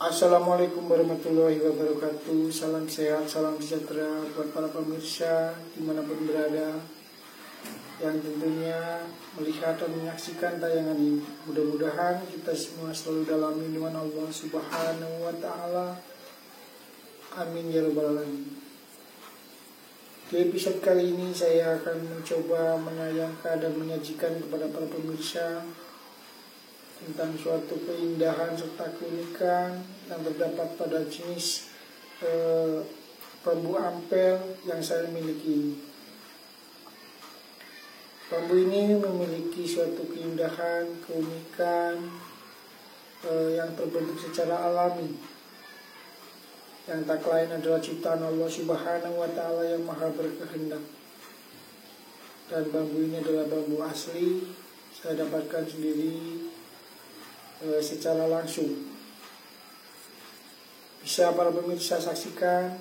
Assalamualaikum warahmatullahi wabarakatuh. Salam sehat, salam sejahtera buat para pemirsa dimanapun berada, yang tentunya melihat dan menyaksikan tayangan ini. Mudah-mudahan kita semua selalu dalam lindungan Allah Subhanahu wa Ta'ala. Amin ya rabbal alamin. Di episode kali ini saya akan mencoba menayangkan dan menyajikan kepada para pemirsa tentang suatu keindahan serta keunikan yang terdapat pada jenis bambu ampel yang saya miliki. Bambu ini memiliki suatu keindahan, keunikan yang terbentuk secara alami, yang tak lain adalah ciptaan Allah Subhanahu wa Ta'ala yang maha berkehendak. Dan bambu ini adalah bambu asli, saya dapatkan sendiri secara langsung. Bisa para pemirsa saksikan,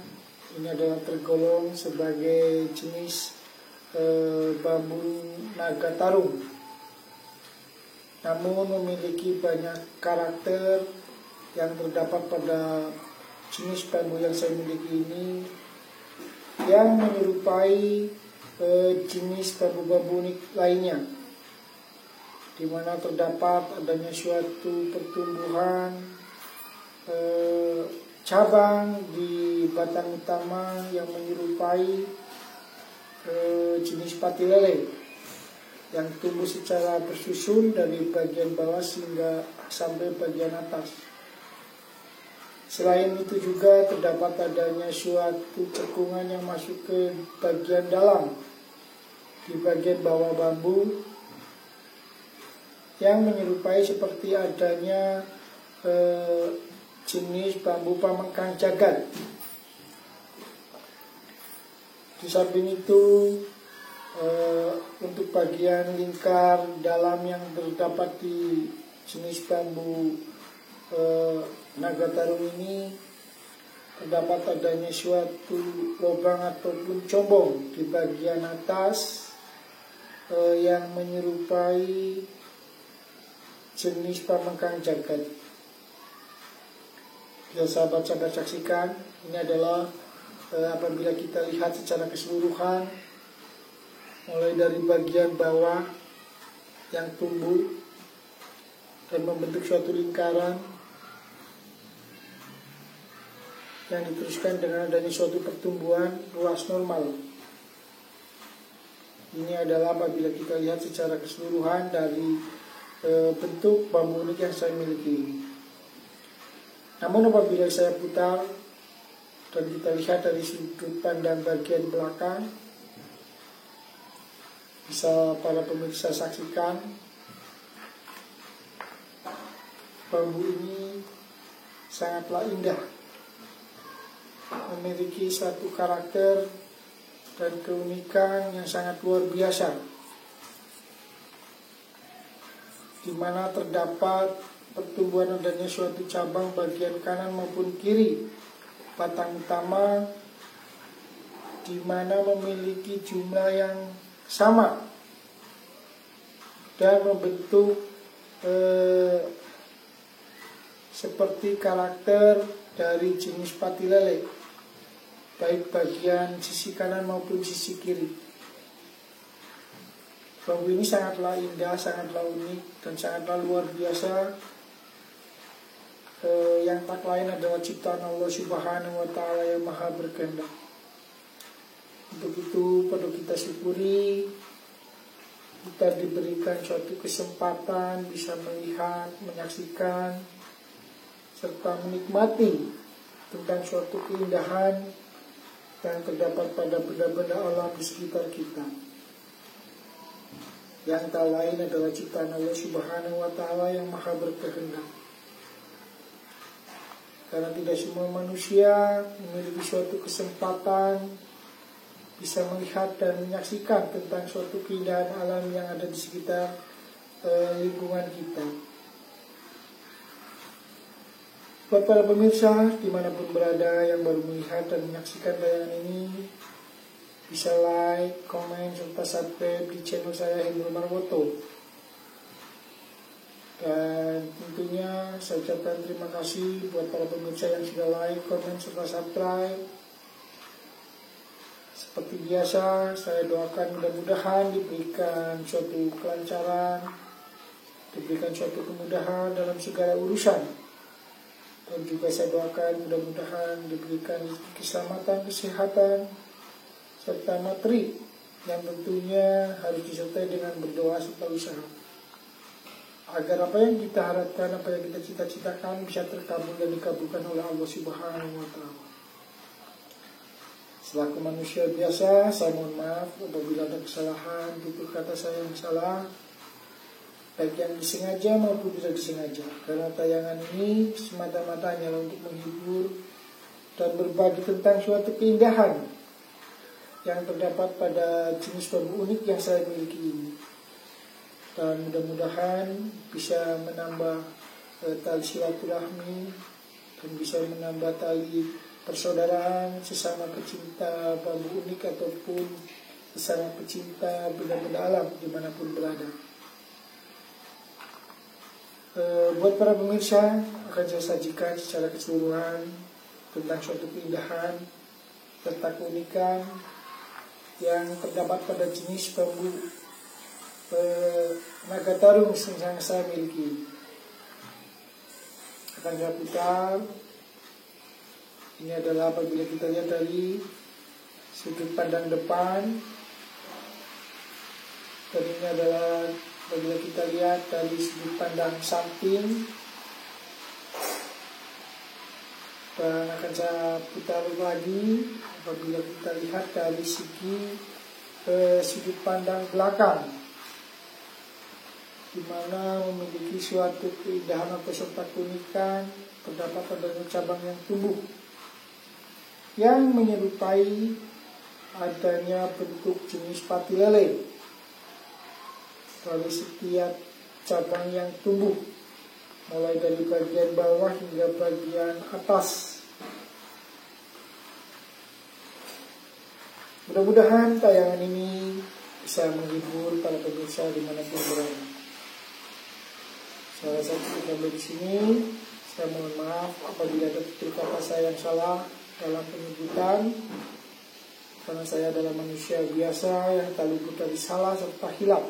ini adalah tergolong sebagai jenis bambu naga tarung, namun memiliki banyak karakter yang terdapat pada jenis bambu yang saya miliki ini, yang menyerupai jenis bambu-bambu unik lainnya, di mana terdapat adanya suatu pertumbuhan cabang di batang utama yang menyerupai jenis pati lele yang tumbuh secara bersusun dari bagian bawah hingga sampai bagian atas. Selain itu juga terdapat adanya suatu cekungan yang masuk ke bagian dalam di bagian bawah bambu, yang menyerupai seperti adanya jenis bambu pamengkang jagat. Di samping itu untuk bagian lingkar dalam yang terdapat di jenis bambu naga tarung ini, terdapat adanya suatu lubang ataupun combong di bagian atas yang menyerupai jenis pamengkang jagat. Bisa sahabat-sahabat saksikan, ini adalah apabila kita lihat secara keseluruhan, mulai dari bagian bawah yang tumbuh dan membentuk suatu lingkaran yang diteruskan dengan adanya suatu pertumbuhan ruas normal. Ini adalah apabila kita lihat secara keseluruhan dari bentuk bambu unik yang saya miliki. Namun apabila saya putar dan kita lihat dari sudut pandang bagian belakang, bisa para pemirsa saksikan, bambu ini sangatlah indah, memiliki suatu karakter dan keunikan yang sangat luar biasa, di mana terdapat pertumbuhan adanya suatu cabang bagian kanan maupun kiri batang utama, di mana memiliki jumlah yang sama dan membentuk seperti karakter dari jenis pati lele, baik bagian sisi kanan maupun sisi kiri. Bambu ini sangatlah indah, sangatlah unik, dan sangatlah luar biasa, yang tak lain adalah ciptaan Allah Subhanahu wa Ta'ala yang maha berkehendak. Untuk itu perlu kita syukuri, kita diberikan suatu kesempatan bisa melihat, menyaksikan, serta menikmati tentang suatu keindahan yang terdapat pada benda-benda alam di sekitar kita, yang tak lain adalah ciptaan Allah Subhanahu wa Ta'ala yang maha berkehendak. Karena tidak semua manusia memiliki suatu kesempatan bisa melihat dan menyaksikan tentang suatu keindahan alam yang ada di sekitar lingkungan kita. Buat para pemirsa dimanapun berada yang baru melihat dan menyaksikan tayangan ini, bisa like, komen, serta subscribe di channel saya Hendro Marwoto. Dan tentunya Saya ucapkan terima kasih buat para pemirsa yang sudah like, komen, serta subscribe. Seperti biasa, saya doakan mudah-mudahan diberikan suatu kelancaran, diberikan suatu kemudahan dalam segala urusan. Dan juga saya doakan mudah-mudahan diberikan keselamatan, kesehatan, serta materi yang tentunya harus disertai dengan berdoa serta usaha. Agar apa yang kita harapkan, apa yang kita cita-citakan bisa terkabul dan dikabulkan oleh Allah Subhanahu wa Ta'ala. Selaku manusia biasa, saya mohon maaf apabila ada kesalahan, tutur kata saya yang salah, baik yang disengaja maupun tidak disengaja. Karena tayangan ini semata-mata hanyalah untuk menghibur dan berbagi tentang suatu keindahan yang terdapat pada jenis bambu unik yang saya miliki ini. Dan mudah-mudahan bisa menambah tali silaturahmi dan bisa menambah tali persaudaraan sesama pecinta bambu unik ataupun sesama pecinta benda-benda alam dimanapun berada. Buat para pemirsa, akan saya sajikan secara keseluruhan tentang suatu keindahan serta keunikan yang terdapat pada jenis bambu naga tarung yang saya miliki. Akan saya putar. Ini adalah apabila kita lihat dari sudut pandang depan, dan ini adalah apabila kita lihat dari sudut pandang samping. Dan akan saya putar lagi apabila kita lihat dari segi sudut pandang belakang, di mana memiliki suatu keindahan atau serta keunikan terdapat pada cabang yang tumbuh yang menyerupai adanya bentuk jenis pati lele dari setiap cabang yang tumbuh, mulai dari bagian bawah hingga bagian atas. Mudah-mudahan tayangan ini bisa menghibur para pemirsa dimanapun berada. Saya rasa cukup sampai di sini. Saya mohon maaf apabila ada tutur kata saya yang salah dalam penyebutan, karena saya adalah manusia biasa yang tak luput dari salah serta hilaf.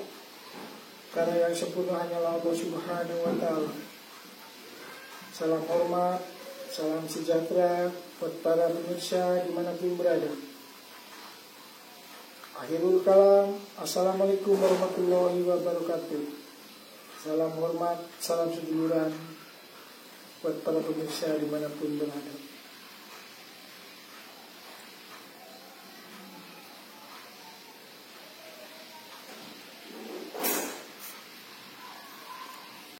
Karena yang sempurna hanyalah Allah Subhanahu wa Ta'ala. Salam hormat, salam sejahtera buat para pemirsa dimanapun berada. Akhirul kalam, assalamualaikum warahmatullahi wabarakatuh. Salam hormat, salam seduluran buat para pemirsa dimanapun berada.